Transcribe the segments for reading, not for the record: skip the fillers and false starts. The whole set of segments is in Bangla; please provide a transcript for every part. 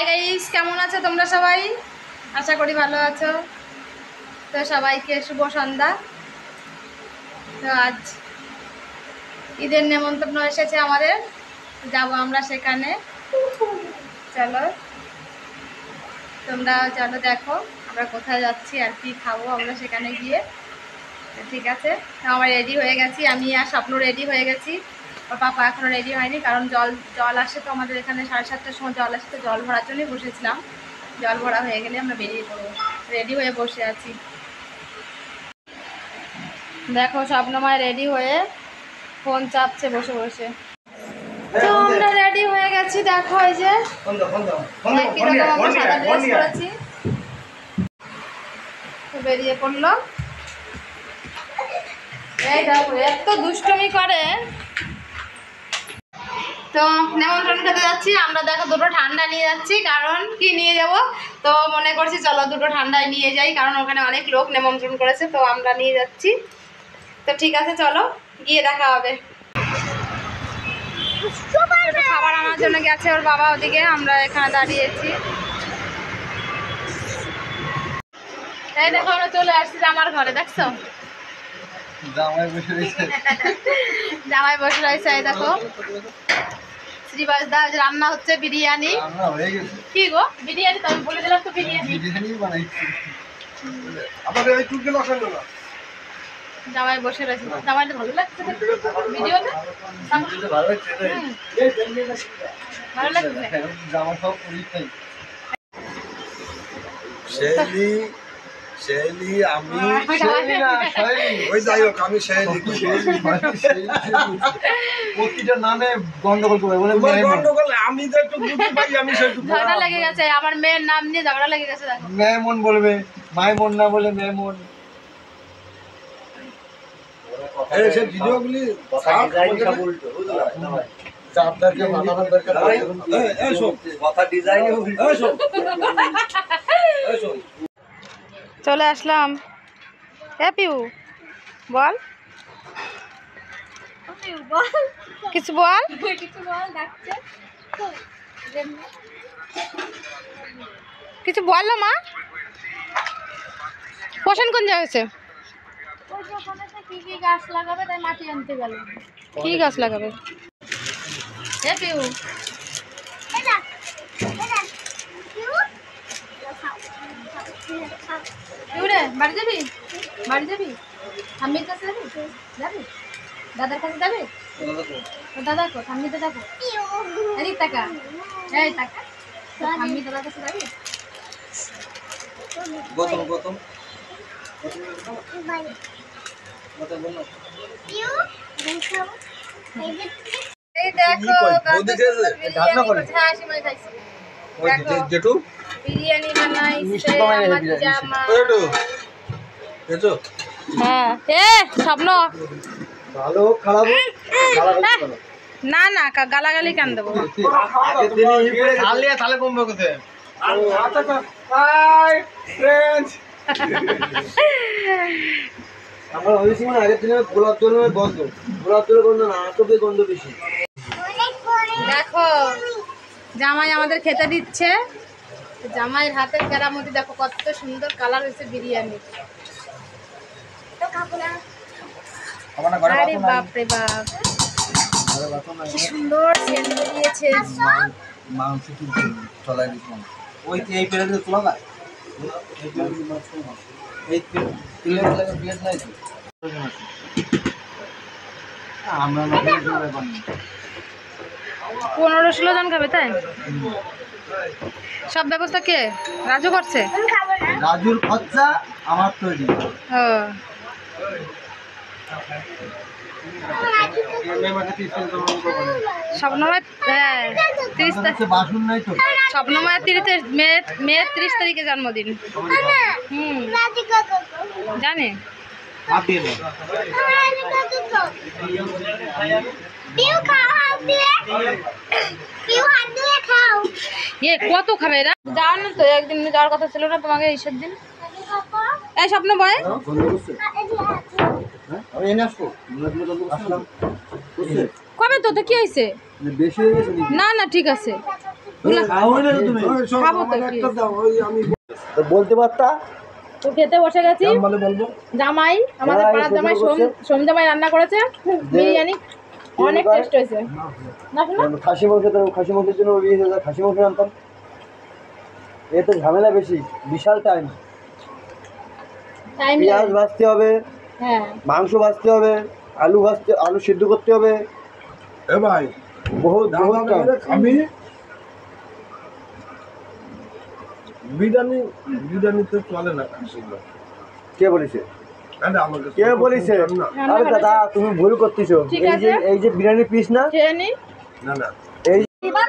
হাই গাইস, কেমন আছো তোমরা সবাই? আশা করি ভালো আছো। তো সবাইকে শুভ সন্ধ্যা। তো আজ ঈদের নেমন্তন্ন এসেছে আমাদের, যাব আমরা সেখানে। চলো তোমরা চলো দেখো আমরা কোথায় যাচ্ছি আর কি খাবো আমরা সেখানে গিয়ে। ঠিক আছে, আমার রেডি হয়ে গেছি, আমি আর স্বপ্ন রেডি হয়ে গেছি। ওর পাপা এখনও রেডি হয়নি, কারণ জল আসে তো আমাদের এখানে 7:30টার সময় জল আসে, তো জল ভরার জন্যই বসেছিলাম। জল ভরা হয়ে গেলে আমরা বেরিয়ে পড়বো। রেডি হয়ে বসে আছি, দেখো স্বপ্নময় রেডি হয়ে ফোন চাপছে বসে বসে। তো আমরা রেডি হয়ে গেছি, দেখো এই যে একই রকম আমরা সাদা ড্রেস পরেছি, বেরিয়ে পড়লো। এই দেখো এত দুষ্টুমি করে। তো নেমন্ত্রণ খেতে যাচ্ছি আমরা, দেখো দুটো ঠান্ডা নিয়ে যাচ্ছি, কারণ কি নিয়ে যাব, তো মনে করছি চলো দুটো ঠান্ডায় নিয়ে যাই, কারণ ওখানে অনেক লোক নেমন্ত্রণ করেছে, তো আমরা নিয়ে যাচ্ছি। তো ঠিক আছে চলো গিয়ে দেখা হবে। খাবার আনার জন্য গেছে ওর বাবা ওদিকে, আমরা এখানে দাঁড়িয়েছি। এই দেখো আমরা চলে আসছি আমার ঘরে, দেখছো জামাই বসে রয়েছে। এই দেখো শ্রীবাস দা রান্না হচ্ছে, বিরিয়ানি। কি গো বিরিয়ানি? তো আমি বলে দিলাম তো বিরিয়ানি বানাইছি। জামাই বসে রয়েছে, জামাই ভালো লাগছে ভিডিওতে, ভালো লাগছে। আমি প্রতিটা নামে গন্ডগোল করে বলে গন্ডগোল। আমি তো একটু ঝগড়া লেগে গেছে, আমার মেয়ের নাম নিয়ে ঝগড়া লেগে গেছে। দেখো মেমন বলবে, মাইমন না বলে মেমন। সব ভিডিওগুলি চলে আসলাম। পিউ বল কিছু, বল কিছু বললো মা। পোষণ কোন জায়গাছে? কি গাছ লাগাবে তাই মাটি আনতে গেল। কি গাছ লাগাবে? পিউ রে বাড়ি যাবি? বাড়ি যাবি? ঠাম্মির কাছে যাবি? যাবি দাদার কাছে যাবি? দাদা কো ঠাম্মিতে যাবো। এদিক টাকা, এই টাকা ঠাম্মি দাদার কাছে যাবি? গৌতম গৌতম এই দেখো বিরিয়ানি বানাইছে আমার জামাই। হ্যাঁ স্বপ্ন ভালো খারাপ না না গালাগালি কেন দেবো? তাহলে কমবে কোথায়? আমার ওই সময় আগের দিনে গোলাপ জলের গন্ধ, গোলাপ জলের গন্ধ না, আতপের গন্ধ বেশি। দেখো জামাই আমাদের খেতে দিচ্ছে, জামাইয়ের হাতের কেরামতি দেখো কত সুন্দর কালার হয়েছে বিরিয়ানি। আরে বাপ রে বাপ, কি সুন্দর সেন্ট বেরিয়েছে। মাংস চলাই দিচ্ছিলাম ওই এই প্লেটে তোলা না, এই প্লেট নাই তো আমরা 15-16 জন খাবে তাই? সব ব্যবস্থা কে? রাজু করছে? রাজুর খরচা আমার তৈরি। স্বপ্নময় বাসন নাই তো। স্বপ্নময় মেয়ের 30 তারিখে জন্মদিন। জানে কত খাবে এরা? যাও না তো, একদিন যাওয়ার কথা ছিল না তোমাকে এইসব দিন? এই স্বপ্ন বয় কবে তো কি হয়েছে? না না ঠিক আছে। খাবো তো বলতে পারতা তো খেতে বসে গেছি। জামাই আমাদের পাড়ার জামাই সোম জামাই রান্না করেছে বিরিয়ানি, অনেক টেস্ট হয়েছে। না শোনা খাসি মাংসের জন্য খাসি মাংস আনতাম। এ তো ঝামেলা বেশি, বিশাল টাইম। পেঁয়াজ ভাজতে হবে, হ্যাঁ মাংস ভাজতে হবে, আলু সিদ্ধ করতে হবে। এ ভাই বহুত আমি বিরিয়ানি তো চলে না। কে বলেছে? কে বলেছে? আরে দাদা তুমি ভুল করতেছো। এই যে বিরিয়ানি পিস না, না না এই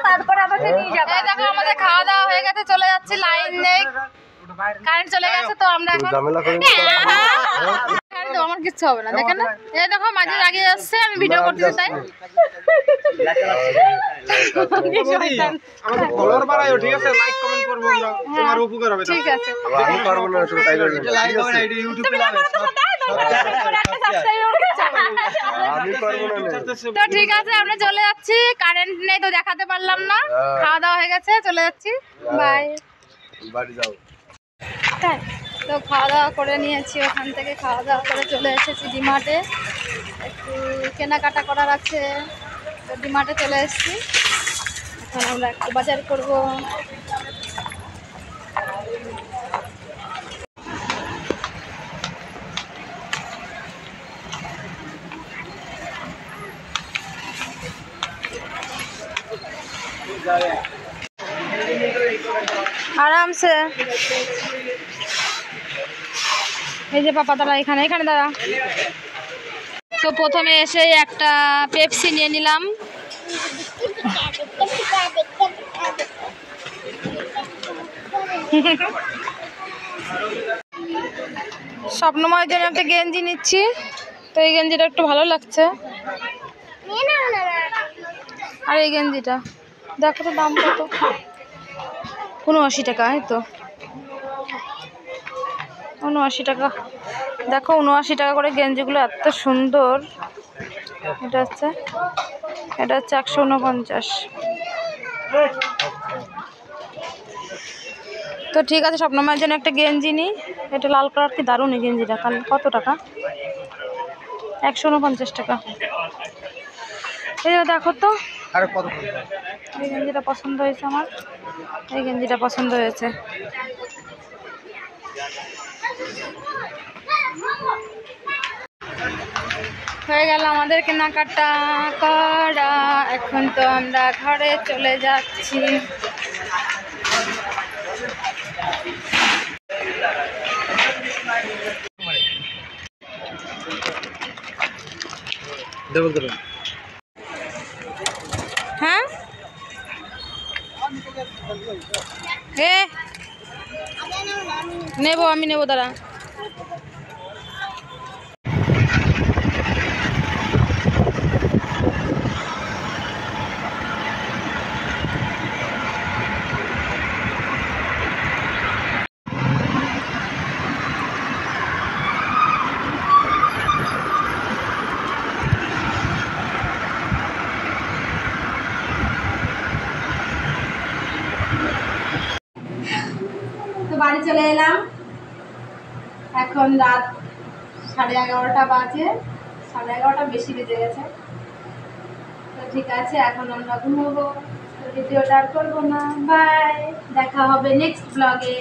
তারপরে আমাকে নিয়ে যাবে। এই দেখো আমাদের খাওয়া দাওয়া হয়ে গেছে, চলে যাচ্ছি, লাইন নেই, কারেন্ট চলে গেছে। তো আমরা এখন ঝামেলা করি তো আমার কিছু হবে না, দেখেন না। এই দেখো মাঝে লাগিয়ে যাচ্ছে, আমি ভিডিও করতেছি তাই। আমাদের ফলোয়ার বাড়ায়ও, ঠিক আছে? লাইক কমেন্ট করব আমরা, তোমার উপকার হবে। ঠিক আছে, আমি করব না শুধু তাই বলবো। লাইক কমেন্ট আইডি ইউটিউবে লাগে, আমি করব না। তো ঠিক আছে আমরা চলে যাচ্ছি, কারেন্ট নেই তো দেখাতে পারলাম না। খাওয়া দাওয়া হয়ে গেছে, চলে যাচ্ছি, বাই। বাড়ি যাও। তো খাওয়া দাওয়া করে নিয়েছি, ওখান থেকে খাওয়া দাওয়া করে চলে এসেছি ডিমার্টে, একটু কেনাকাটা করার আছে, তো ডিমার্টে চলে এসেছি। এখন আমরা একটু বাজার করব। আরামসে এই যে পাপা দাঁড়া, এখানে দাঁড়া। তো প্রথমে এসে একটা পেপসি নিয়ে নিলাম। স্বপ্নময়ের জন্য একটা গেঞ্জি নিচ্ছি, তো এই গেঞ্জিটা একটু ভালো লাগছে। আর এই গেঞ্জিটা দেখো তো দাম কত, 79 টাকা। এই তো 79 টাকা, দেখো 79 টাকা করে গেঞ্জিগুলো, এত সুন্দর। এটা হচ্ছে 149। তো ঠিক আছে, স্বপ্নময়ের জন্য একটা গেঞ্জি নিই। এটা লাল কালার, কি দারুণ এই গেঞ্জিটা। কত টাকা? 149 টাকা। এই দেখো তো, এই গেঞ্জিটা পছন্দ হয়েছে আমার, এই গেঞ্জিটা পছন্দ হয়েছে। হয়ে গেল আমাদের কেনাকাটা করা, এখন তো আমরা ঘরে চলে যাচ্ছি। হ্যাঁ আমি নেবো দাঁড়া। তো বাড়ি চলে এলাম, এখন রাত 11:30 বাজে, 11:30 বেশি বেজে গেছে। তো ঠিক আছে, এখন আমরা ঘুমোবো। তো ভিডিওটা আর করবো না, বাই, দেখা হবে নেক্সট ব্লগে।